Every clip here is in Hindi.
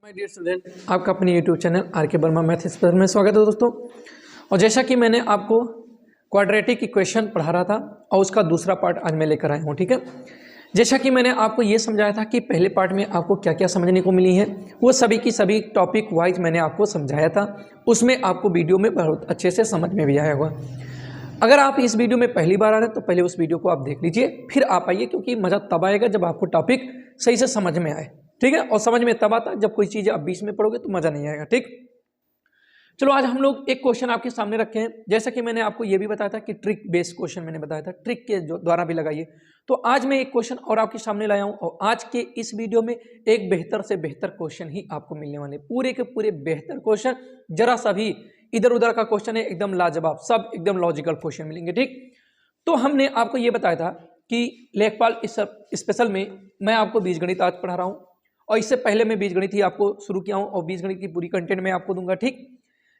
माय डियर स्टूडेंट, आपका अपने YouTube channel R K. Verma math expert में स्वागत है दोस्तों। और जैसा कि मैंने आपको क्वाड्रेटिक इक्वेशन पढ़ा रहा था और उसका दूसरा पार्ट आज मैं लेकर आया हूँ, ठीक है। जैसा कि मैंने आपको ये समझाया था कि पहले पार्ट में आपको क्या क्या समझने को मिली है, वो सभी की सभी टॉपिक वाइज मैंने आपको समझाया था। उसमें आपको वीडियो में बहुत अच्छे से समझ में भी आया होगा। अगर आप इस वीडियो में पहली बार आ रहे हैं तो पहले उस वीडियो को आप देख लीजिए, फिर आप आइए, क्योंकि मज़ा तब आएगा जब आपको टॉपिक सही से समझ में आए, ठीक है। और समझ में तब आता जब कोई चीज़ आप बीच में पढ़ोगे तो मज़ा नहीं आएगा, ठीक। चलो आज हम लोग एक क्वेश्चन आपके सामने रखे हैं। जैसा कि मैंने आपको ये भी बताया था कि ट्रिक बेस्ड क्वेश्चन मैंने बताया था, ट्रिक के द्वारा भी लगाइए। तो आज मैं एक क्वेश्चन और आपके सामने लाया हूँ और आज के इस वीडियो में एक बेहतर से बेहतर क्वेश्चन ही आपको मिलने वाले, पूरे के पूरे बेहतर क्वेश्चन, जरा सा भी इधर उधर का क्वेश्चन है, एकदम लाजवाब, सब एकदम लॉजिकल क्वेश्चन मिलेंगे, ठीक। तो हमने आपको ये बताया था कि लेखपाल इस स्पेशल में मैं आपको बीजगणित आज पढ़ा रहा हूँ और इससे पहले मैं बीजगणित ही आपको शुरू किया हूँ और बीजगणित की पूरी कंटेंट मैं आपको दूंगा, ठीक।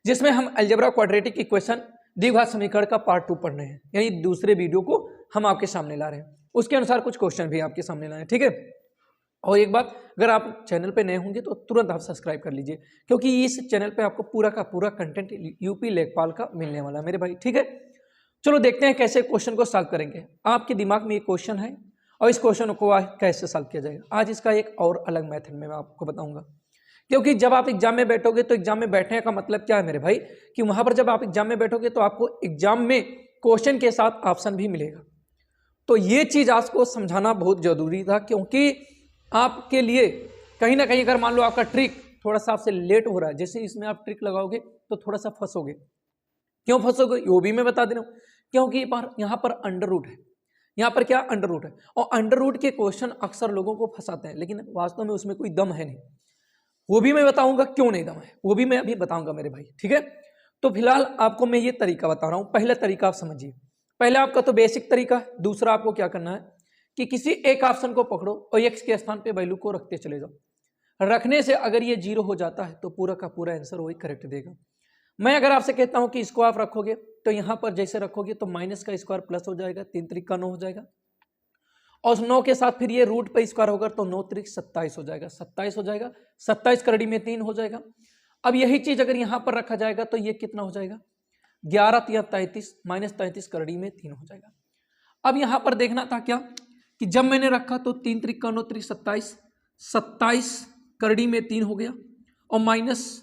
जिसमें हम अलजेब्रा क्वाड्रेटिक इक्वेशन द्विघात समीकरण का पार्ट 2 पढ़ रहे हैं, यानी दूसरे वीडियो को हम आपके सामने ला रहे हैं। उसके अनुसार कुछ क्वेश्चन भी आपके सामने लाए हैं, ठीक है। और एक बात, अगर आप चैनल पे नए होंगे तो तुरंत आप सब्सक्राइब कर लीजिए, क्योंकि इस चैनल पे आपको पूरा का पूरा कंटेंट यूपी लेखपाल का मिलने वाला है मेरे भाई, ठीक है। चलो देखते हैं कैसे क्वेश्चन को सॉल्व करेंगे। आपके दिमाग में ये क्वेश्चन है और इस क्वेश्चन को कैसे सॉल्व किया जाएगा, आज इसका एक और अलग मेथड में मैं आपको बताऊंगा। क्योंकि जब आप एग्जाम में बैठोगे तो एग्जाम में बैठने का मतलब क्या है मेरे भाई, कि वहां पर जब आप एग्जाम में बैठोगे तो आपको एग्जाम में क्वेश्चन के साथ ऑप्शन भी मिलेगा। तो ये चीज आपको समझाना बहुत जरूरी था, क्योंकि आपके लिए कहीं ना कहीं अगर मान लो आपका ट्रिक थोड़ा सा आपसे लेट हो रहा है, जैसे इसमें आप ट्रिक लगाओगे तो थोड़ा सा फंसोगे। क्यों फंसोगे वो भी मैं बता दे रहा हूँ, क्योंकि यहाँ पर अंडर रूट है, यहाँ पर क्या अंडर रूट है, और अंडर रूट के क्वेश्चन अक्सर लोगों को फंसाते हैं, लेकिन वास्तव में उसमें कोई दम है नहीं। वो भी मैं बताऊंगा क्यों नहीं दम है, वो भी मैं अभी बताऊंगा मेरे भाई, ठीक है। तो फिलहाल आपको मैं ये तरीका बता रहा हूं। पहला तरीका आप समझिए, पहले आपका तो बेसिक तरीका है। दूसरा आपको क्या करना है कि किसी एक ऑप्शन को पकड़ो और एक्स के स्थान पे वैल्यू को रखते चले जाओ। रखने से अगर ये 0 हो जाता है तो पूरा का पूरा आंसर वही करेक्ट देगा। मैं अगर आपसे कहता हूं कि इसको आप रखोगे तो यहां पर जैसे रखोगे तो माइनस का स्क्वायर प्लस हो जाएगा, 3 त्रिक का 9 हो जाएगा, और 9 के साथ फिर ये रूट पे स्क्वायर होगा तो 9 त्रिक 27 हो जाएगा, 27 हो जाएगा, 27 करड़ी में 3 हो जाएगा। अब यही चीज अगर यहां पर रखा जाएगा तो ये कितना हो जाएगा, 11 तिया 33, माइनस 33 करड़ी में 3 हो जाएगा। अब यहां पर देखना था क्या कि जब मैंने रखा तो 3 त्रिक का 9 त्रिक 27, 27 करड़ी में 3 हो गया, और माइनस,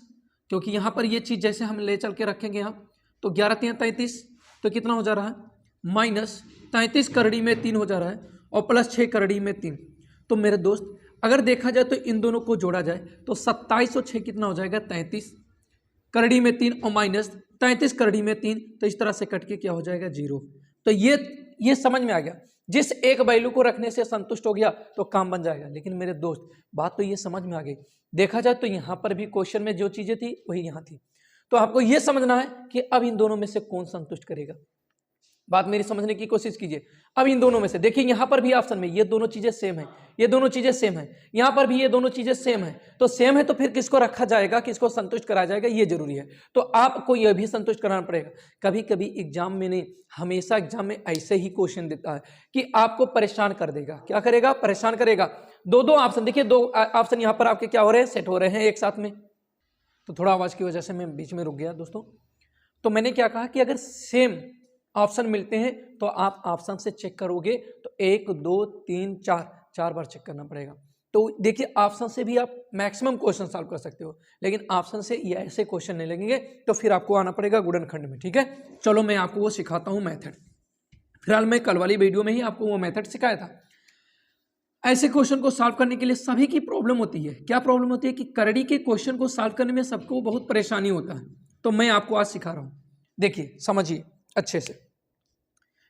क्योंकि यहां पर ये चीज जैसे हम ले चल के रखेंगे यहाँ तो 11 तिया 33 तो कितना हो जा रहा है, माइनस 33 करड़ी में 3 हो जा रहा है, और प्लस 6 करड़ी में 3। तो मेरे दोस्त अगर देखा जाए तो इन दोनों को जोड़ा जाए तो 27 और 6 कितना हो जाएगा, 33 करड़ी में 3 और माइनस 33 करड़ी में 3, तो इस तरह से कट के क्या हो जाएगा, 0। तो ये समझ में आ गया, जिस एक वैल्यू को रखने से संतुष्ट हो गया तो काम बन जाएगा। लेकिन मेरे दोस्त बात तो ये समझ में आ गई, देखा जाए तो यहाँ पर भी क्वेश्चन में जो चीजें थी वही यहाँ थी। तो आपको ये समझना है कि अब इन दोनों में से कौन संतुष्ट करेगा। बात मेरी समझने की कोशिश कीजिए। अब इन दोनों में से देखिए, यहां पर भी ऑप्शन में ये दोनों चीजें सेम है, ये दोनों चीजें सेम है, यहां पर भी ये दोनों चीजें सेम है। तो सेम है तो फिर किसको रखा जाएगा, किसको संतुष्ट कराया जाएगा, ये जरूरी है। तो आपको यह भी संतुष्ट कराना पड़ेगा। कभी कभी एग्जाम में नहीं, हमेशा एग्जाम में ऐसे ही क्वेश्चन देता है कि आपको परेशान कर देगा। क्या करेगा, परेशान करेगा। दो ऑप्शन देखिए, 2 ऑप्शन यहां पर आपके क्या हो रहे हैं, सेट हो रहे हैं एक साथ में। तो थोड़ा आवाज की वजह से मैं बीच में रुक गया दोस्तों। तो मैंने क्या कहा कि अगर सेम ऑप्शन मिलते हैं तो आप ऑप्शन से चेक करोगे तो 1 2 3 4 बार चेक करना पड़ेगा। तो देखिए, ऑप्शन से भी आप मैक्सिमम क्वेश्चन सॉल्व कर सकते हो, लेकिन ऑप्शन से ये ऐसे क्वेश्चन नहीं लगेंगे, तो फिर आपको आना पड़ेगा गुणनखंड में, ठीक है। चलो मैं आपको वो सिखाता हूँ मेथड। फिलहाल मैं कल वाली वीडियो में ही आपको वो मेथड सिखाया था। ऐसे क्वेश्चन को सॉल्व करने के लिए सभी की प्रॉब्लम होती है। क्या प्रॉब्लम होती है कि करड़ी के क्वेश्चन को सॉल्व करने में सबको बहुत परेशानी होता है। तो मैं आपको आज सिखा रहा हूँ, देखिए समझिए अच्छे से।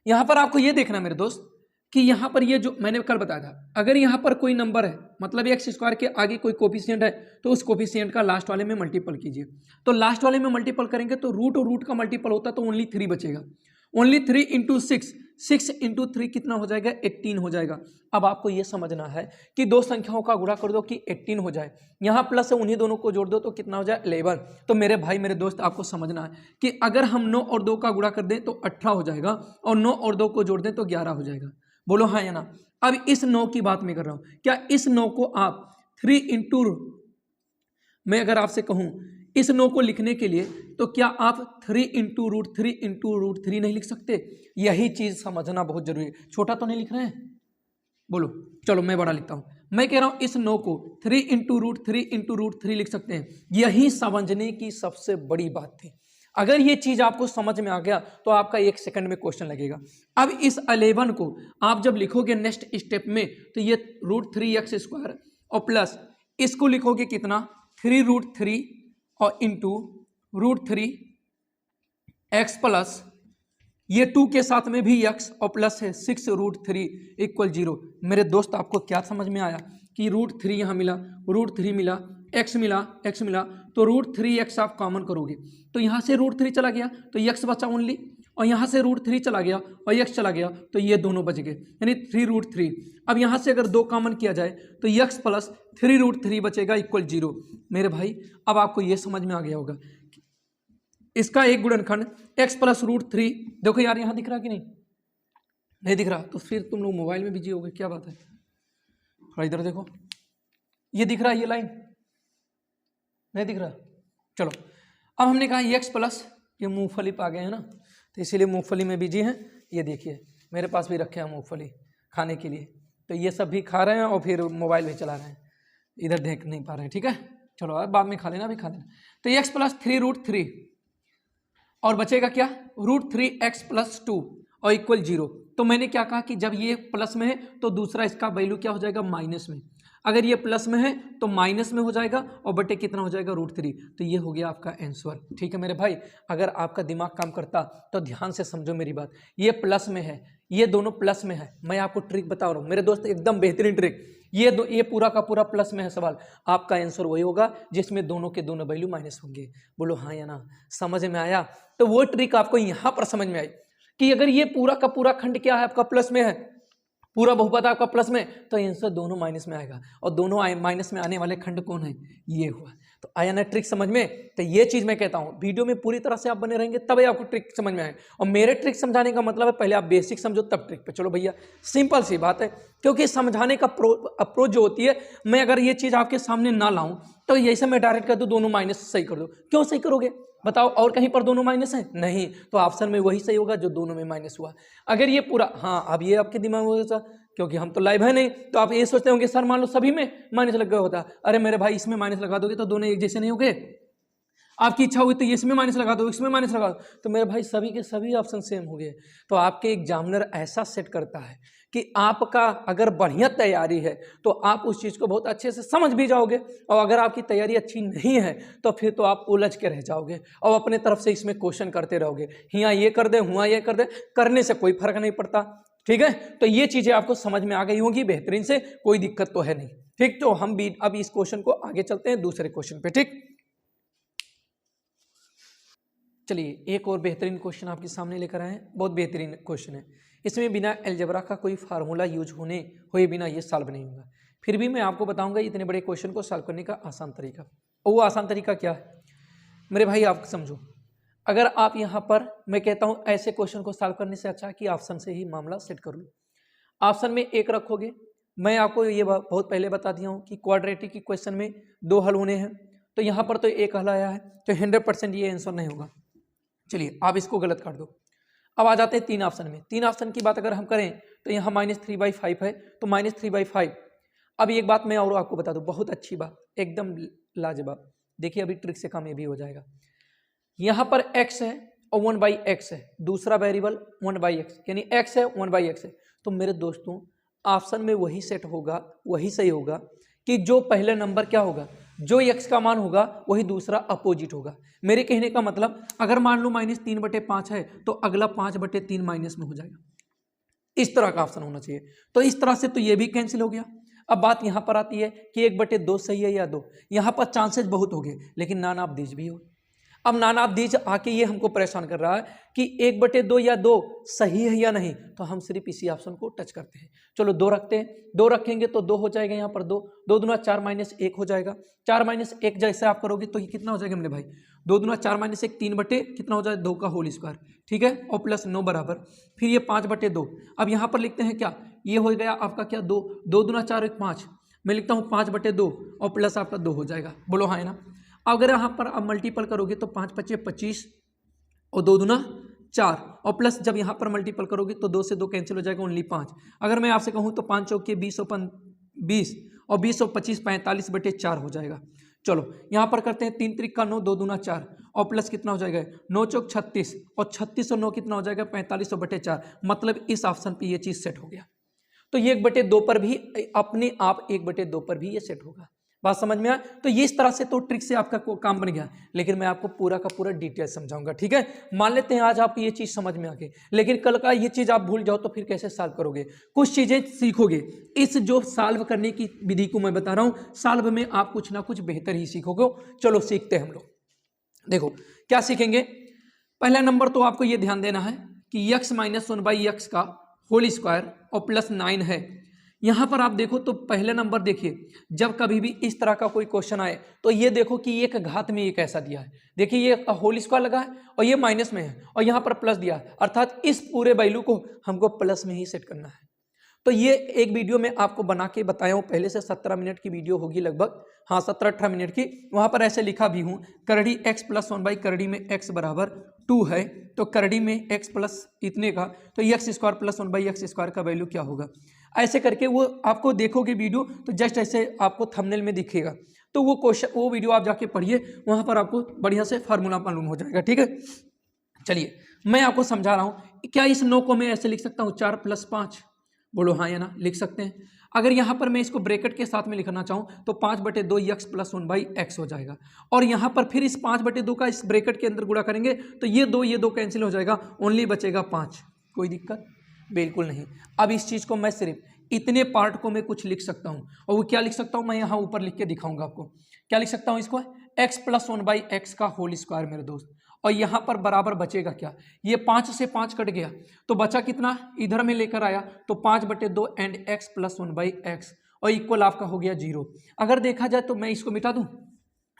यहां पर आपको यह देखना मेरे दोस्त कि यहां पर ये जो मैंने कल बताया था, अगर यहां पर कोई नंबर है, मतलब एक्स स्क्वायर के आगे कोई कोफिशिएंट है, तो उस कोफिशिएंट का लास्ट वाले में मल्टीपल कीजिए। तो लास्ट वाले में मल्टीपल करेंगे तो रूट और रूट का मल्टीपल होता तो ओनली 3 बचेगा। ओनली 3 इंटू 6, 6 इंटू 3 कितना हो जाएगा, 18 हो जाएगा। अब आपको यह समझना है कि दो संख्याओं का गुणा कर दो कि 18 हो जाए, यहां प्लस है उन्हीं दोनों को जोड़ दो तो कितना हो जाए, 11। तो मेरे भाई मेरे दोस्त आपको समझना है कि अगर हम 9 और 2 का गुणा कर दें तो 18 हो जाएगा, और 9 और 2 को जोड़ दें तो 11 हो जाएगा। बोलो हाँ या ना। अब इस 9 की बात मैं कर रहा हूं, क्या इस 9 को आप 3 इंटू मैं अगर आपसे कहूँ इस 9 को लिखने के लिए तो क्या आप 3 इंटू रूट 3 इंटू रूट 3 नहीं लिख सकते? यही चीज़ समझना बहुत जरूरी है। छोटा तो नहीं लिख रहे हैं, बोलो। चलो मैं बड़ा लिखता हूँ। मैं कह रहा हूँ इस 9 को 3 इंटू रूट 3 इंटू रूट 3 लिख सकते हैं। यही समझने की सबसे बड़ी बात थी। अगर ये चीज़ आपको समझ में आ गया तो आपका 1 सेकंड में क्वेश्चन लगेगा। अब इस 11 को आप जब लिखोगे नेक्स्ट स्टेप में तो ये √3x² और प्लस इसको लिखोगे कितना 3√3 और इंटू √3x प्लस ये 2 के साथ में भी x और प्लस है 6√3 = 0। मेरे दोस्त आपको क्या समझ में आया कि √3 यहाँ मिला, √3 मिला, x मिला, x मिला, तो √3x आप कॉमन करोगे तो यहाँ से √3 चला गया तो x बचा ओनली, और यहाँ से √3 चला गया और x चला गया तो ये दोनों बच गए, यानी 3√3। अब यहाँ से अगर 2 कॉमन किया जाए तो x प्लस 3√3 बचेगा = 0। मेरे भाई अब आपको ये समझ में आ गया होगा इसका एक गुणनखंड x प्लस √3। देखो यार यहाँ दिख रहा कि नहीं, नहीं दिख रहा तो फिर तुम लोग मोबाइल में बिजी हो गए, क्या बात है? थोड़ा इधर देखो, ये दिख रहा है, ये लाइन नहीं दिख रहा? चलो अब हमने कहा x प्लस, ये मूंगफली पा गए हैं ना, तो इसीलिए मूंगफली में बिजी हैं। ये देखिए मेरे पास भी रखे हैं मूंगफली खाने के लिए, तो ये सब भी खा रहे हैं और फिर मोबाइल भी चला रहे हैं, इधर देख नहीं पा रहे हैं। ठीक है चलो अब बाद में खा लेना, अभी खा लेना। तो x प्लस 3√3 और बचेगा क्या √3x प्लस 2 और = 0। तो मैंने क्या कहा कि जब ये प्लस में है तो दूसरा इसका वैल्यू क्या हो जाएगा माइनस में, अगर ये प्लस में है तो माइनस में हो जाएगा और बटे कितना हो जाएगा √3। तो ये हो गया आपका आंसर। ठीक है मेरे भाई, अगर आपका दिमाग काम करता तो ध्यान से समझो मेरी बात, ये प्लस में है, ये दोनों प्लस में है। मैं आपको ट्रिक बता रहा हूँ मेरे दोस्त, एकदम बेहतरीन ट्रिक। ये पूरा का पूरा प्लस में है सवाल, आपका आंसर वही होगा जिसमें दोनों के दोनों वैल्यू माइनस होंगे। बोलो हाँ या ना, समझ में आया? तो वो ट्रिक आपको यहाँ पर समझ में आई कि अगर ये पूरा का पूरा खंड क्या है आपका प्लस में है, पूरा बहुपद आपका प्लस में, तो आंसर दोनों माइनस में आएगा, और दोनों माइनस में आने वाले खंड कौन है? ये हुआ। तो आया ना ट्रिक समझ में? तो ये चीज मैं कहता हूँ वीडियो में पूरी तरह से आप बने रहेंगे तभी आपको ट्रिक समझ में आए, और मेरे ट्रिक समझाने का मतलब है पहले आप बेसिक समझो तब ट्रिक पे चलो भैया। सिंपल सी बात है, क्योंकि समझाने का अप्रोच जो होती है, मैं अगर ये चीज आपके सामने ना लाऊं तो जैसे मैं डायरेक्ट कर दूं दोनों माइनस सही कर दो, क्यों सही करोगे बताओ? और कहीं पर दोनों माइनस है? नहीं, तो ऑप्शन में वही सही होगा जो दोनों में माइनस हुआ। अगर ये पूरा, हाँ अब ये आपके दिमाग में होगा क्योंकि हम तो लाइव है नहीं, तो आप ये सोचते होंगे सर मान लो सभी में माइनस लग गया होता। अरे मेरे भाई इसमें माइनस लगा दोगे तो दोनों एक जैसे नहीं होंगे। आपकी इच्छा हुई तो इसमें माइनस लगा दो, इसमें माइनस लगा दो, तो मेरे भाई सभी के सभी ऑप्शन सेम हो गए। तो आपके एग्जामिनर ऐसा सेट करता है कि आपका अगर बढ़िया तैयारी है तो आप उस चीज़ को बहुत अच्छे से समझ भी जाओगे, और अगर आपकी तैयारी अच्छी नहीं है तो फिर तो आप उलझ के रह जाओगे और अपने तरफ से इसमें क्वेश्चन करते रहोगे, यहाँ ये कर दे, हुआ ये कर दे, करने से कोई फर्क नहीं पड़ता। ठीक है, तो ये चीज़ें आपको समझ में आ गई होंगी बेहतरीन से, कोई दिक्कत तो है नहीं। ठीक, तो हम भी अब इस क्वेश्चन को आगे चलते हैं दूसरे क्वेश्चन पे। ठीक, चलिए एक और बेहतरीन क्वेश्चन आपके सामने लेकर आए हैं, बहुत बेहतरीन क्वेश्चन है। इसमें बिना अलजेब्रा का कोई फार्मूला यूज हुए बिना ये सॉल्व नहीं होगा। फिर भी मैं आपको बताऊंगा इतने बड़े क्वेश्चन को सॉल्व करने का आसान तरीका। और वो आसान तरीका क्या है मेरे भाई, आप समझो। अगर आप यहाँ पर, मैं कहता हूँ ऐसे क्वेश्चन को सॉल्व करने से अच्छा कि ऑप्शन से ही मामला सेट कर लो। ऑप्शन में 1 रखोगे। मैं आपको ये बहुत पहले बता दिया हूँ कि क्वाड्रेटिक इक्वेशन में 2 हल होने हैं, तो यहाँ पर तो 1 हल आया है, तो 100% ये आंसर नहीं होगा। चलिए आप इसको गलत कर दो। अब आ जाते हैं 3 ऑप्शन में। 3 ऑप्शन की बात अगर हम करें तो यहाँ -3/5 है, तो -3/5। अब एक बात मैं और आपको बता दूं, बहुत अच्छी बात, एकदम लाजवाब। देखिए अभी ट्रिक से काम ये भी हो जाएगा। यहाँ पर x है और 1/x है, दूसरा वेरिएबल 1/x, यानी x है 1/x है। तो मेरे दोस्तों ऑप्शन में वही सेट होगा, वही सही होगा कि जो पहले नंबर क्या होगा, जो x का मान होगा वही दूसरा अपोजिट होगा। मेरे कहने का मतलब अगर मान लो -3/5 है तो अगला 5/3 माइनस में हो जाएगा। इस तरह का ऑप्शन होना चाहिए। तो इस तरह से तो ये भी कैंसिल हो गया। अब बात यहाँ पर आती है कि 1/2 सही है या 2। यहाँ पर चांसेस बहुत हो गए, लेकिन नान ऑफ दीज भी हो। अब नान ऑफ दीज आके ये हमको परेशान कर रहा है कि 1/2 या 2 सही है या नहीं, तो हम सिर्फ इसी ऑप्शन को टच करते हैं। चलो 2 रखते हैं, 2 रखेंगे तो 2 हो जाएगा, यहाँ पर 2 दूना 4 -1 हो जाएगा। 4 -1 जैसे आप करोगे तो ये कितना हो जाएगा मेरे भाई, 2 दूना 4 -1 3 बटे कितना हो जाएगा 2 का होल स्क्वायर। ठीक है, और प्लस 9 बराबर, फिर ये 5/2। अब यहाँ पर लिखते हैं क्या, ये हो गया आपका क्या 2 दूना 4 1 5, मैं लिखता हूँ 5/2 और प्लस आपका 2 हो जाएगा। बोलो हाँ है ना। अगर यहाँ पर आप मल्टीपल करोगे तो 5 पच्चे 25 और 2 दूना 4 और प्लस जब यहाँ पर मल्टीपल करोगे तो 2 से 2 कैंसिल हो जाएगा, ओनली 5। अगर मैं आपसे कहूँ तो 5 चौके 20 और 20 और 25 45/4 हो जाएगा। चलो यहाँ पर करते हैं 3 त्रिक का 9, 2 दूना 4 और प्लस कितना हो जाएगा 9 चौक 36 और 36 और 9 कितना हो जाएगा 45/4। मतलब इस ऑप्शन पे ये चीज़ सेट हो गया। तो ये 1/2 पर भी अपने आप 1/2 पर भी ये सेट होगा। बात समझ में आया? तो ये इस तरह से तो ट्रिक से आपका काम बन गया, लेकिन मैं आपको पूरा का पूरा डिटेल समझाऊंगा, ठीक है। मान लेते हैं आज आपको ये चीज समझ में आ गई, लेकिन कल का ये चीज आप भूल जाओ तो फिर कैसे सॉल्व करोगे? कुछ चीजें सीखोगे इस जो सॉल्व करने की विधि को मैं बता रहा हूं, सॉल्व में आप कुछ ना कुछ बेहतर ही सीखोगे। चलो सीखते हैं हम लोग। देखो क्या सीखेंगे। पहला नंबर तो आपको ये ध्यान देना है कि x - 1/x का होल स्क्वायर और प्लस 9 है। यहाँ पर आप देखो तो पहले नंबर देखिए, जब कभी भी इस तरह का कोई क्वेश्चन आए तो ये देखो कि एक घात में एक ऐसा दिया है। देखिए ये होल स्क्वायर लगा है और ये माइनस में है और यहाँ पर प्लस दिया है, अर्थात इस पूरे वैल्यू को हमको प्लस में ही सेट करना है। तो ये एक वीडियो में आपको बना के बताया हूँ पहले से, 17 मिनट की वीडियो होगी लगभग, हाँ 17-18 मिनट की। वहाँ पर ऐसे लिखा भी हूँ, करड़ी x + 1 करड़ी में x बराबर 2 है, तो करड़ी में x प्लस इतने का, तो x² + 1/x² का वैल्यू क्या होगा। ऐसे करके वो आपको देखोगे वीडियो तो जस्ट ऐसे आपको थंबनेल में दिखेगा, तो वो क्वेश्चन वो वीडियो आप जाके पढ़िए, वहाँ पर आपको बढ़िया से फार्मूला मालूम हो जाएगा, ठीक है। चलिए मैं आपको समझा रहा हूँ, क्या इस 9 को मैं ऐसे लिख सकता हूँ 4 + 5? बोलो हाँ या ना, लिख सकते हैं। अगर यहाँ पर मैं इसको ब्रैकेट के साथ में लिखना चाहूँ तो 5/2 x + 1/x हो जाएगा, और यहाँ पर फिर इस 5/2 का इस ब्रैकेट के अंदर गुणा करेंगे तो ये दो कैंसिल हो जाएगा, ओनली बचेगा 5। कोई दिक्कत बिल्कुल नहीं। अब इस चीज़ को मैं सिर्फ इतने पार्ट को मैं कुछ लिख सकता हूँ, और वो क्या लिख सकता हूँ मैं यहाँ ऊपर लिख के दिखाऊंगा आपको। क्या लिख सकता हूँ इसको, x + 1/x का होल स्क्वायर मेरे दोस्त, और यहाँ पर बराबर बचेगा क्या, ये 5 से 5 कट गया तो बचा कितना, इधर में लेकर आया तो 5/2 एंड x + 1/x और इक्वल आपका हो गया 0। अगर देखा जाए तो मैं इसको मिटा दूं,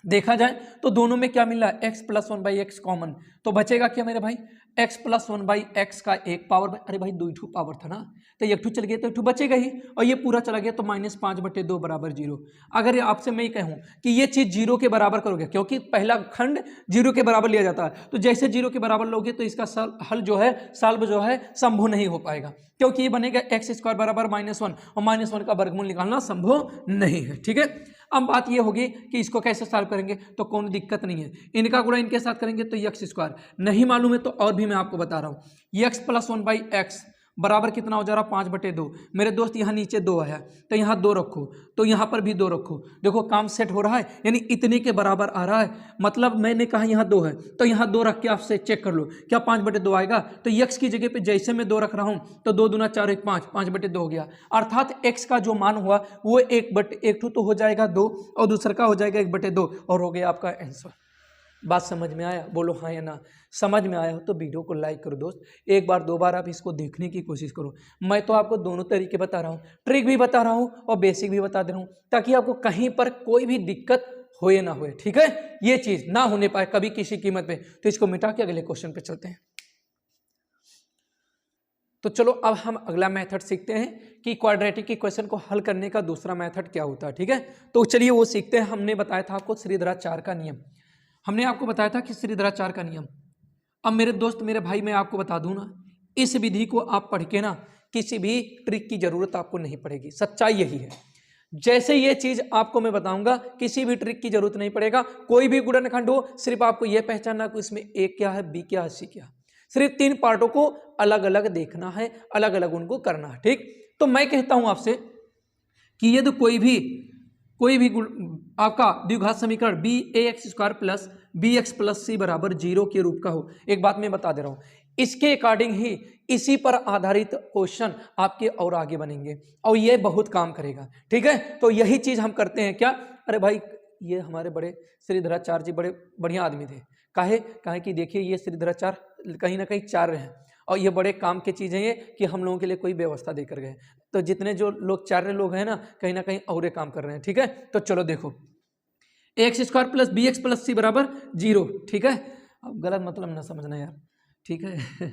देखा जाए तो दोनों में क्या मिला, x + 1/x कॉमन, तो बचेगा क्या मेरे भाई, x + 1/x का एक पावर, अरे भाई 2 पावर था ना, तो एक ठू चल गया तो एक ठू बचेगा ही, और ये पूरा चला गया तो -5/2 बराबर 0। अगर आपसे मैं कहूँ कि ये चीज़ 0 के बराबर करोगे, क्योंकि पहला खंड 0 के बराबर लिया जाता है, तो जैसे 0 के बराबर लोगे तो इसका हल जो है, सॉल्व जो है संभव नहीं हो पाएगा, क्योंकि ये बनेगा x² बराबर -1 और -1 का वर्गमूल निकालना संभव नहीं है, ठीक है। अब बात ये होगी कि इसको कैसे सॉल्व करेंगे, तो कोई दिक्कत नहीं है, इनका गुणा इनके साथ करेंगे तो x² नहीं मालूम है तो और भी मैं आपको बता रहा हूँ, x + 1/x बराबर कितना हो जा रहा, 5/2। मेरे दोस्त यहाँ नीचे 2 आया तो यहाँ 2 रखो, तो यहाँ पर भी 2 रखो, देखो काम सेट हो रहा है, यानी इतने के बराबर आ रहा है। मतलब मैंने कहा यहाँ 2 है तो यहाँ 2 रख के आपसे चेक कर लो क्या 5/2 आएगा, तो x की जगह पे जैसे मैं 2 रख रहा हूँ तो 2 दूना 4 1 5, 5/2 हो गया, अर्थात x का जो मान हुआ वो 1/1 तो हो जाएगा 2 और दूसरा का हो जाएगा 1/2 और हो गया आपका आंसर। बात समझ में आया, बोलो हाँ या ना। समझ में आया हो तो वीडियो को लाइक करो दोस्त, एक बार 2 बार आप इसको देखने की कोशिश करो। मैं तो आपको दोनों तरीके बता रहा हूँ, ट्रिक भी बता रहा हूँ और बेसिक भी बता दे रहा हूँ, ताकि आपको कहीं पर कोई भी दिक्कत होए ना होए, ठीक है। ये चीज ना होने पाए कभी किसी कीमत पे। तो इसको मिटा के अगले क्वेश्चन पे चलते हैं। तो चलो अब हम अगला मेथड सीखते हैं कि क्वाड्रेटिक इक्वेशन को हल करने का दूसरा मेथड क्या होता है, ठीक है। तो चलिए वो सीखते हैं। हमने बताया था आपको श्रीधराचार्य का नियम, हमने आपको बताया था कि श्रीधराचार्य का नियम। अब मेरे दोस्त मेरे भाई मैं आपको बता दूं ना, इस विधि को आप पढ़ के ना किसी भी ट्रिक की जरूरत आपको नहीं पड़ेगी, सच्चाई यही है। जैसे ये चीज आपको मैं बताऊंगा किसी भी ट्रिक की जरूरत नहीं पड़ेगा, कोई भी गुणनखंड हो, सिर्फ आपको यह पहचानना कि इसमें ए क्या है, बी क्या है, सी क्या है। सिर्फ 3 पार्टों को अलग अलग देखना है, अलग अलग उनको करना है, ठीक। तो मैं कहता हूं आपसे कि यदि कोई भी आपका द्विघात समीकरण bAx² + bx + c बराबर 0 के रूप का हो, एक बात मैं बता दे रहा हूं, इसके अकॉर्डिंग ही इसी पर आधारित क्वेश्चन आपके और आगे बनेंगे और ये बहुत काम करेगा, ठीक है। तो यही चीज हम करते हैं क्या, अरे भाई ये हमारे बड़े श्रीधराचार्य जी बड़े बढ़िया आदमी थे, काहे कि देखिए ये श्रीधराचार्य कहीं ना कहीं चार्य हैं और ये बड़े काम की चीज़ें ये कि हम लोगों के लिए कोई व्यवस्था देकर गए। तो जितने जो लोग चार्य लोग हैं ना, कहीं ना कहीं और काम कर रहे हैं, ठीक है। तो चलो देखो x² + bx + c बराबर 0, ठीक है। अब गलत मतलब ना समझना यार, ठीक है।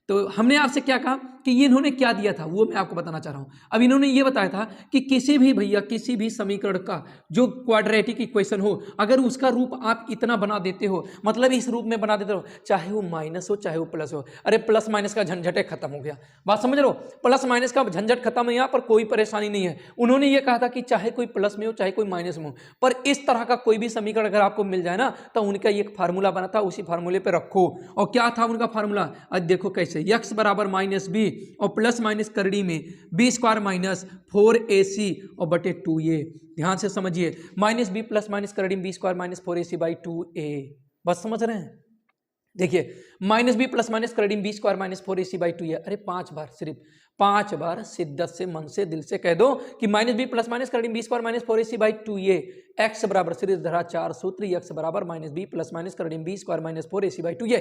तो हमने आपसे क्या कहा कि ये इन्होंने क्या दिया था वो मैं आपको बताना चाह रहा हूँ। अब इन्होंने ये बताया था कि किसी भी भैया किसी भी समीकरण का जो क्वाड्रेटिक इक्वेशन हो, अगर उसका रूप आप इतना बना देते हो, मतलब इस रूप में बना देते हो, चाहे वो माइनस हो चाहे वो प्लस हो, अरे प्लस माइनस का झंझटे खत्म हो गया। बात समझ रहे हो, प्लस माइनस का झंझट खत्म है, यहाँ पर कोई परेशानी नहीं है। उन्होंने ये कहा था कि चाहे कोई प्लस में हो चाहे कोई माइनस में हो, पर इस तरह का कोई भी समीकरण अगर आपको मिल जाए ना तो उनका एक फार्मूला बना था, उसी फार्मूले पे रखो। और क्या था उनका फार्मूला, आज देखो कैसे, x बराबर माइनस बी और प्लस माइनस करड़ी में बी स्क्वायर माइनस 4ac और बटे 2a। ध्यान से समझिए, माइनस बी प्लस माइनस करड़ी में b square minus 4ac by 2a। बस समझ रहे हैं, देखिए माइनस बी प्लस माइनस करड़ी में b square minus 4ac by 2a। अरे 5 बार, सिर्फ 5 बार शिद्दत से मन से दिल से कह दो कि माइनस बी प्लस माइनस करड़ी में b square minus 4ac by 2a। x बराबर सिर्फ धरा 4 सूत्र, x बराबर माइनस बी प्लस माइनस करड़ी में b square minus 4ac by 2a।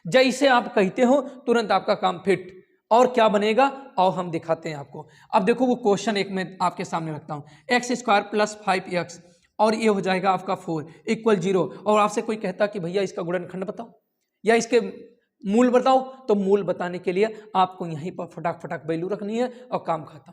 जैसे आप कहते हो तुरंत आपका काम फिट। और क्या बनेगा और हम दिखाते हैं आपको। अब देखो वो क्वेश्चन एक मैं आपके सामने रखता हूँ, एक्स स्क्वायर प्लस 5x और ये हो जाएगा आपका 4 इक्वल 0। और आपसे कोई कहता कि भैया इसका गुणनखंड बताओ या इसके मूल बताओ, तो मूल बताने के लिए आपको यहीं पर फटाक फटाक वैल्यू रखनी है और काम खत्म।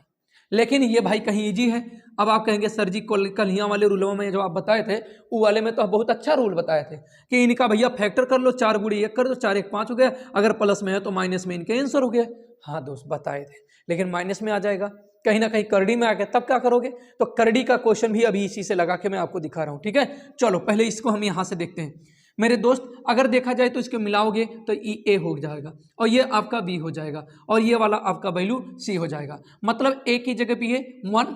लेकिन ये भाई कहीं इजी है। अब आप कहेंगे सर जी कल यहाँ वाले रूलों में जो आप बताए थे वो वाले में तो आप बहुत अच्छा रूल बताए थे कि इनका भैया फैक्टर कर लो, 4 गुड़ी 1 कर दो, 4 1 5 हो गया, अगर प्लस में है तो माइनस में इनके आंसर हो गया। हाँ दोस्त बताए थे, लेकिन माइनस में आ जाएगा, कहीं ना कहीं करड़ी में आ गया, तब क्या करोगे। तो करड़ी का क्वेश्चन भी अभी इसी से लगा के मैं आपको दिखा रहा हूँ। ठीक है, चलो पहले इसको हम यहाँ से देखते हैं मेरे दोस्त। अगर देखा जाए तो इसके मिलाओगे तो ए हो जाएगा और ये आपका बी हो जाएगा और ये वाला आपका वैल्यू सी हो जाएगा। मतलब ए की जगह भी है 1,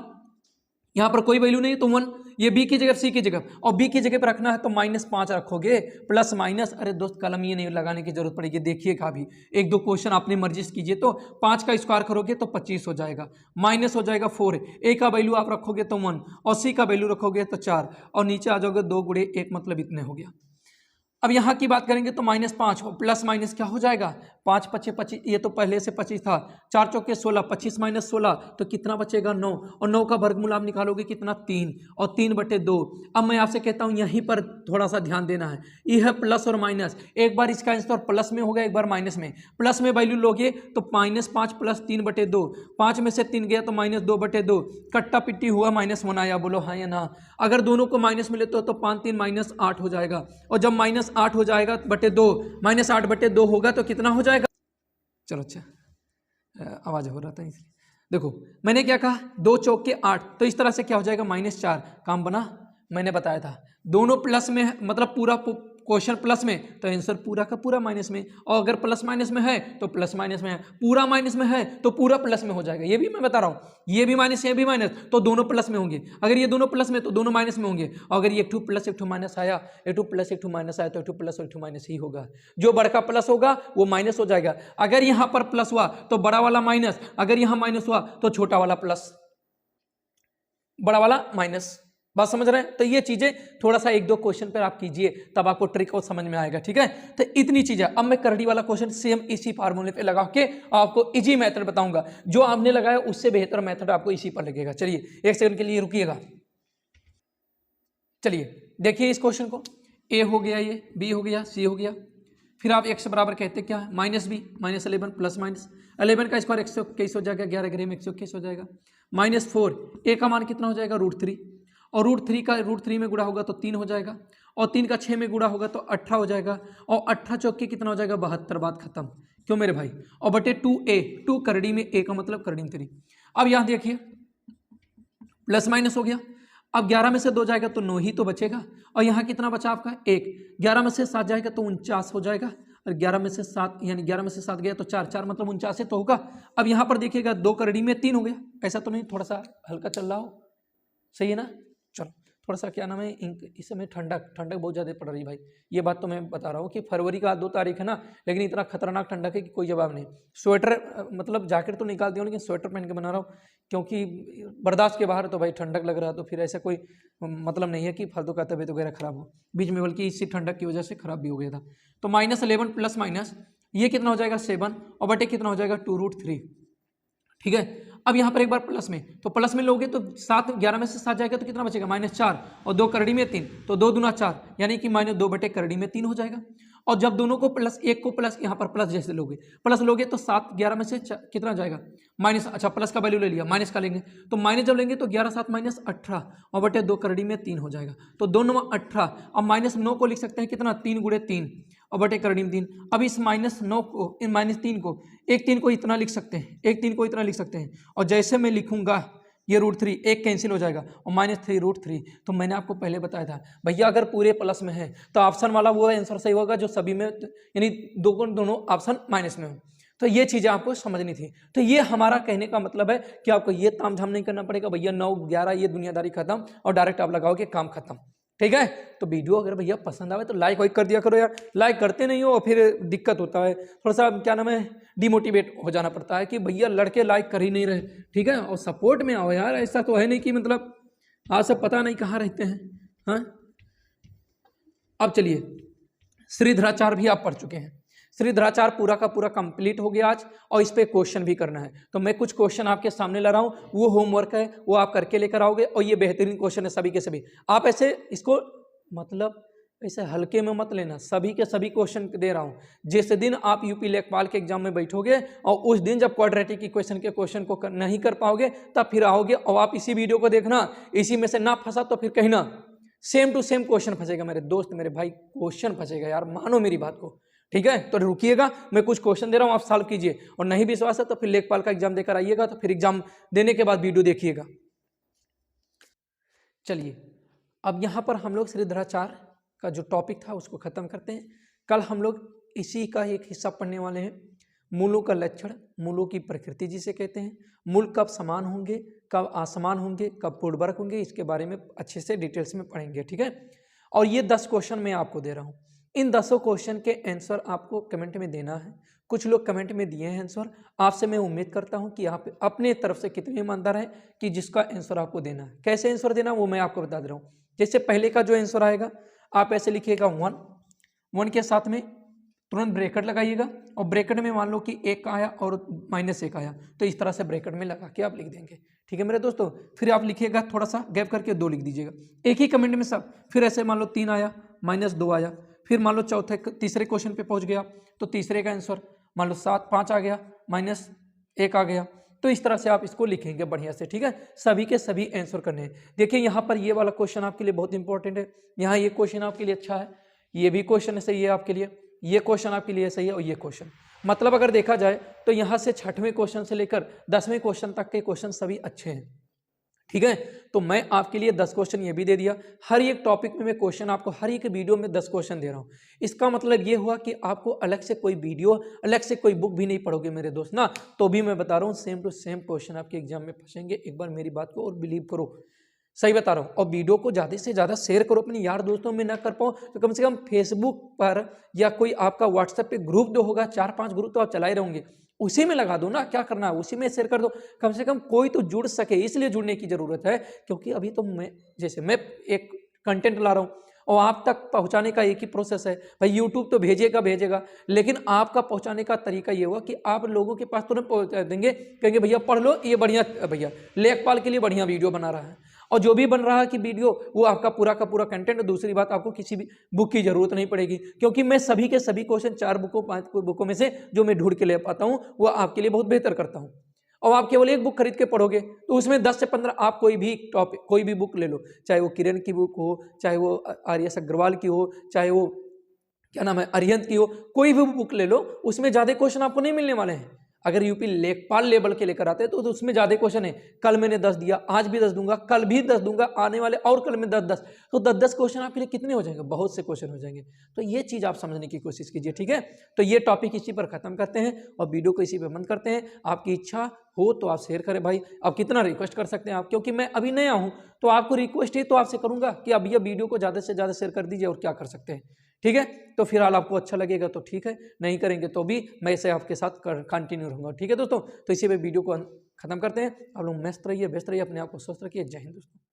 यहाँ पर कोई वैल्यू नहीं है तो 1, ये बी की जगह सी की जगह, और बी की जगह पर रखना है तो -5 रखोगे, प्लस माइनस। अरे दोस्त कलम ये नहीं लगाने की जरूरत पड़ेगी, देखिएगा अभी 1-2 क्वेश्चन अपनी मर्जी से कीजिए। तो 5 का स्क्वायर करोगे तो 25 हो जाएगा, माइनस हो जाएगा 4, ए का वैल्यू आप रखोगे तो 1 और सी का वैल्यू रखोगे तो 4 और नीचे आ जाओगे 2 गुणे 1 मतलब इतने हो गया। अब यहाँ की बात करेंगे तो -5 और प्लस माइनस क्या हो जाएगा, 5 × 5 = 25, ये तो पहले से 25 था, 4 चौके 16, 25 - 16 तो कितना बचेगा 9, और 9 का वर्गमूल आप निकालोगे कितना 3 और 3/2। अब मैं आपसे कहता हूँ यहीं पर थोड़ा सा ध्यान देना है, ये है प्लस और माइनस, एक बार इसका आंसर प्लस में होगा एक बार माइनस में। प्लस में वैल्यू लोगे तो -5 प्लस 3/2, 5 में से 3 गया तो -2/2, कट्टा पिट्टी हुआ -1 आया, बोलो हाँ या ना। अगर दोनों को माइनस में लेते हो तो 5 3 -8 हो जाएगा, और जब -8 हो जाएगा बटे 2, -8/2 होगा तो कितना हो जाएगा। चलो अच्छा, आवाज हो रहा था इसलिए। देखो मैंने क्या कहा, 2 चौके 8, तो इस तरह से क्या हो जाएगा -4। काम बना, मैंने बताया था दोनों प्लस में है, मतलब पूरा क्वेश्चन प्लस में तो आंसर पूरा का पूरा माइनस में, और अगर प्लस माइनस में है तो प्लस माइनस में है, पूरा माइनस में है तो पूरा प्लस में हो जाएगा। ये भी मैं बता रहा हूँ, ये भी माइनस ये भी माइनस, तो दोनों प्लस में होंगे। अगर ये दोनों प्लस में तो दोनों माइनस में होंगे, और अगर ये 1 प्लस 1 माइनस आया, 1 प्लस 1 माइनस आया तो 1 प्लस 1 माइनस ही होगा। जो बड़ा का प्लस होगा वो माइनस हो जाएगा। अगर यहाँ पर प्लस हुआ तो बड़ा वाला माइनस, अगर यहाँ माइनस हुआ तो छोटा वाला प्लस, बड़ा वाला माइनस। बात समझ रहे हैं। तो ये चीजें थोड़ा सा 1-2 क्वेश्चन पर आप कीजिए, तब आपको ट्रिक और समझ में आएगा। ठीक है, तो इतनी चीजें। अब मैं करड़ी वाला क्वेश्चन सेम इसी फार्मूले पे लगा के आपको इजी मेथड बताऊंगा, जो आपने लगाया उससे बेहतर मेथड आपको इसी पर लगेगा। चलिए 1 सेकंड के लिए रुकिएगा। चलिए देखिए इस क्वेश्चन को, ए हो गया, ये बी हो गया, सी हो गया, फिर आप x बराबर कहते क्या है -b -11 प्लस माइनस 11 का स्क्वायर 121 हो जाएगा, 11 ग्रे में 121 हो जाएगा, -4 a का मान कितना हो जाएगा √3, और √3 का √3 में गुणा होगा तो 3 हो जाएगा, और 3 का 6 में गुणा होगा तो 18 हो जाएगा, और 18 चौके कितना हो जाएगा 72। बात खत्म, क्यों मेरे भाई। और बटे 2a, 2 करड़ी में a का मतलब करड़ी में 3। अब यहाँ देखिए प्लस माइनस हो गया, अब 11 में से 2 जाएगा तो 9 ही तो बचेगा, और यहाँ कितना बचा आपका 1, 11 में से 7 जाएगा तो 49 हो जाएगा, और 11 में से 7 यानी 11 में से 7 गया तो 4, 4 मतलब 49 तो होगा। अब यहाँ पर देखिएगा 2 करड़ी में 3 हो गया, ऐसा तो नहीं थोड़ा सा हल्का चल रहा हो, सही है ना। चलो थोड़ा सा क्या नाम है, इस समय ठंडक बहुत ज़्यादा पड़ रही है भाई, ये बात तो मैं बता रहा हूँ कि फरवरी का 2 तारीख है ना, लेकिन इतना खतरनाक ठंडक है कि कोई जवाब नहीं। स्वेटर मतलब जैकेट तो निकाल दिया, लेकिन स्वेटर पहन के बना रहा हूँ, क्योंकि बर्दाश्त के बाहर तो भाई ठंडक लग रहा है, तो फिर ऐसा कोई मतलब नहीं है कि फालतू का तबीयत वगैरह खराब हो बीच में, बल्कि इसी ठंडक की वजह से खराब भी हो गया था। तो -11 प्लस माइनस ये कितना हो जाएगा 7, और बटे कितना हो जाएगा 2√3। ठीक है, अब यहाँ पर एक बार प्लस में, तो प्लस में लोगे तो 7 11 में से 7 जाएगा तो कितना बचेगा -4 और 2 करड़ी में 3, तो 2 दूना 4 यानी कि -2 बटे करड़ी में 3 हो जाएगा। और जब दोनों को प्लस, एक को प्लस यहाँ पर प्लस जैसे लोगे तो 7 11 में से कितना जाएगा माइनस, अच्छा प्लस का वैल्यू ले लिया, माइनस का लेंगे तो माइनस जब लेंगे तो 11 7 -18 और बटे 2 करड़ी में 3 हो जाएगा, तो 2 9 18। अब -9 को लिख सकते हैं कितना 3 गुणे 3 और बटे करड़ी में 3। अब इस -9 को, इन -3 को, एक 3 को इतना लिख सकते हैं, एक 3 को इतना लिख सकते हैं, और जैसे मैं लिखूंगा ये √3 एक कैंसिल हो जाएगा और -3 √3। तो मैंने आपको पहले बताया था भैया अगर पूरे प्लस में है तो ऑप्शन वाला वो आंसर सही होगा जो सभी में, यानी दोनों ऑप्शन माइनस में हो। तो ये चीज़ें आपको समझनी थी। तो ये हमारा कहने का मतलब है कि आपको ये तामझाम नहीं करना पड़ेगा भैया 9 11 ये दुनियादारी खत्म और डायरेक्ट आप लगाओगे काम खत्म, ठीक है। तो वीडियो अगर भैया पसंद आवे तो लाइक वाइक कर दिया करो यार, लाइक करते नहीं हो फिर दिक्कत होता है, थोड़ा सा क्या नाम है डिमोटिवेट हो जाना पड़ता है कि भैया लड़के लाइक कर ही नहीं रहे, ठीक है। और सपोर्ट में आओ यार, ऐसा तो है नहीं कि मतलब आज सब पता नहीं कहाँ रहते हैं। हाँ, अब चलिए श्रीधराचार्य भी आप पढ़ चुके हैं, श्रीधराचार्य पूरा का पूरा कंप्लीट हो गया आज, और इस पे क्वेश्चन भी करना है। तो मैं कुछ क्वेश्चन आपके सामने ला रहा हूँ, वो होमवर्क है, वो आप करके लेकर आओगे, और ये बेहतरीन क्वेश्चन है सभी के सभी। आप ऐसे इसको मतलब ऐसे हल्के में मत लेना, सभी के सभी क्वेश्चन दे रहा हूँ। जिस दिन आप यूपी लेखपाल के एग्जाम में बैठोगे और उस दिन जब क्वाड्रेटिक इक्वेशन के क्वेश्चन को नहीं कर पाओगे तब फिर आओगे और आप इसी वीडियो को देखना, इसी में से ना फंसा तो फिर कहीं ना सेम टू सेम क्वेश्चन फंसेगा मेरे दोस्त, मेरे भाई, क्वेश्चन फंसेगा यार, मानो मेरी बात को, ठीक है। तो रुकिएगा, मैं कुछ क्वेश्चन दे रहा हूँ, आप सॉल्व कीजिए, और नहीं विश्वास है तो फिर लेखपाल का एग्जाम देकर आइएगा, तो फिर एग्जाम देने के बाद वीडियो देखिएगा। चलिए अब यहाँ पर हम लोग श्रीधराचार्य का जो टॉपिक था उसको खत्म करते हैं। कल हम लोग इसी का एक हिस्सा पढ़ने वाले हैं, मूलों का लक्षण, मूलों की प्रकृति जिसे कहते हैं, मूल कब समान होंगे, कब असमान होंगे, कब पूर्णवर्ग होंगे, इसके बारे में अच्छे से डिटेल्स में पढ़ेंगे, ठीक है। और ये 10 क्वेश्चन मैं आपको दे रहा हूँ, इन 10 क्वेश्चन के आंसर आपको कमेंट में देना है। कुछ लोग कमेंट में दिए हैं आंसर, आपसे मैं उम्मीद करता हूं कि आप अपने तरफ से कितने ईमानदार हैं कि जिसका आंसर आपको देना है। कैसे आंसर देना वो मैं आपको बता दे रहा हूं। जैसे पहले का जो आंसर आएगा आप ऐसे लिखिएगा 1 के साथ में तुरंत ब्रैकेट लगाइएगा, और ब्रैकेट में मान लो कि 1 आया और -1 आया, तो इस तरह से ब्रैकेट में लगा के आप लिख देंगे, ठीक है मेरे दोस्तों। फिर आप लिखिएगा थोड़ा सा गैप करके 2 लिख दीजिएगा एक ही कमेंट में सब। फिर ऐसे मान लो 3 आया, -2 आया, फिर मान लो तीसरे क्वेश्चन पे पहुंच गया तो तीसरे का आंसर मान लो 5 आ गया, -1 आ गया। तो इस तरह से आप इसको लिखेंगे बढ़िया से, ठीक है। सभी के सभी आंसर करने हैं। देखिए यहाँ पर ये वाला क्वेश्चन आपके लिए बहुत इंपॉर्टेंट है, यहाँ ये क्वेश्चन आपके लिए अच्छा है, ये भी क्वेश्चन सही है आपके लिए, ये क्वेश्चन आपके लिए सही है, और ये क्वेश्चन मतलब अगर देखा जाए तो यहाँ से 6वें क्वेश्चन से लेकर 10वें क्वेश्चन तक के क्वेश्चन सभी अच्छे हैं, ठीक है। तो मैं आपके लिए 10 क्वेश्चन ये भी दे दिया, हर एक टॉपिक में मैं क्वेश्चन आपको हर एक वीडियो में 10 क्वेश्चन दे रहा हूँ। इसका मतलब ये हुआ कि आपको अलग से कोई वीडियो, अलग से कोई बुक भी नहीं पढ़ोगे मेरे दोस्त ना, तो भी मैं बता रहा हूँ सेम टू सेम क्वेश्चन आपके एग्जाम में फंसेंगे। एक बार मेरी बात को और बिलीव करो, सही बता रहा हूँ। और वीडियो को ज़्यादा से ज़्यादा शेयर करो, अपने यार दोस्तों में ना कर पाओ तो कम से कम फेसबुक पर या कोई आपका व्हाट्सएप पे ग्रुप जो होगा, 4-5 ग्रुप तो आप चलाए रहोगे, उसी में लगा दो ना, क्या करना है उसी में शेयर कर दो, कम से कम कोई तो जुड़ सके। इसलिए जुड़ने की जरूरत है क्योंकि अभी तो मैं एक कंटेंट ला रहा हूँ और आप तक पहुंचाने का एक ही प्रोसेस है भाई। यूट्यूब तो भेजेगा, लेकिन आपका पहुंचाने का तरीका ये हुआ कि आप लोगों के पास तुरंत पहुंचा देंगे, कहेंगे भैया पढ़ लो, ये बढ़िया, भैया लेखपाल के लिए बढ़िया वीडियो बना रहा है, और जो भी बन रहा है कि वीडियो वो आपका पूरा का पूरा कंटेंट। दूसरी बात, आपको किसी भी बुक की जरूरत नहीं पड़ेगी क्योंकि मैं सभी के सभी क्वेश्चन 4 बुकों 5 बुकों में से जो मैं ढूंढ के ले पाता हूँ वो आपके लिए बहुत बेहतर करता हूँ। और आप केवल एक बुक खरीद के पढ़ोगे तो उसमें 10 से 15 आप कोई भी टॉपिक, कोई भी बुक ले लो, चाहे वो किरण की बुक हो, चाहे वो आर्यस अग्रवाल की हो, चाहे वो क्या नाम है अरिहंत की हो, कोई भी बुक ले लो, उसमें ज़्यादा क्वेश्चन आपको नहीं मिलने वाले हैं। अगर यूपी लेखपाल लेवल के लेकर आते हैं तो उसमें ज़्यादा क्वेश्चन है। कल मैंने 10 दिया, आज भी 10 दूंगा, कल भी 10 दूंगा, आने वाले और कल में 10, तो 10 क्वेश्चन आपके लिए कितने हो जाएंगे, बहुत से क्वेश्चन हो जाएंगे। तो ये चीज़ आप समझने की कोशिश कीजिए, ठीक है। तो ये टॉपिक इसी पर खत्म करते हैं और वीडियो को इसी पर बंद करते हैं। आपकी इच्छा हो तो आप शेयर करें भाई, आप कितना रिक्वेस्ट कर सकते हैं आप, क्योंकि मैं अभी नया हूँ तो आपको रिक्वेस्ट ही तो आपसे करूँगा कि अब ये वीडियो को ज़्यादा से ज़्यादा शेयर कर दीजिए, और क्या कर सकते हैं, ठीक है। तो फिलहाल आपको अच्छा लगेगा तो ठीक है, नहीं करेंगे तो भी मैं इसे आपके साथ कंटिन्यू रहूँगा, ठीक है दोस्तों। तो इसी पे वीडियो को खत्म करते हैं। आप लोग मस्त रहिए, व्यस्त रहिए, अपने आप को स्वस्थ रखिए। जय हिंद दोस्तों।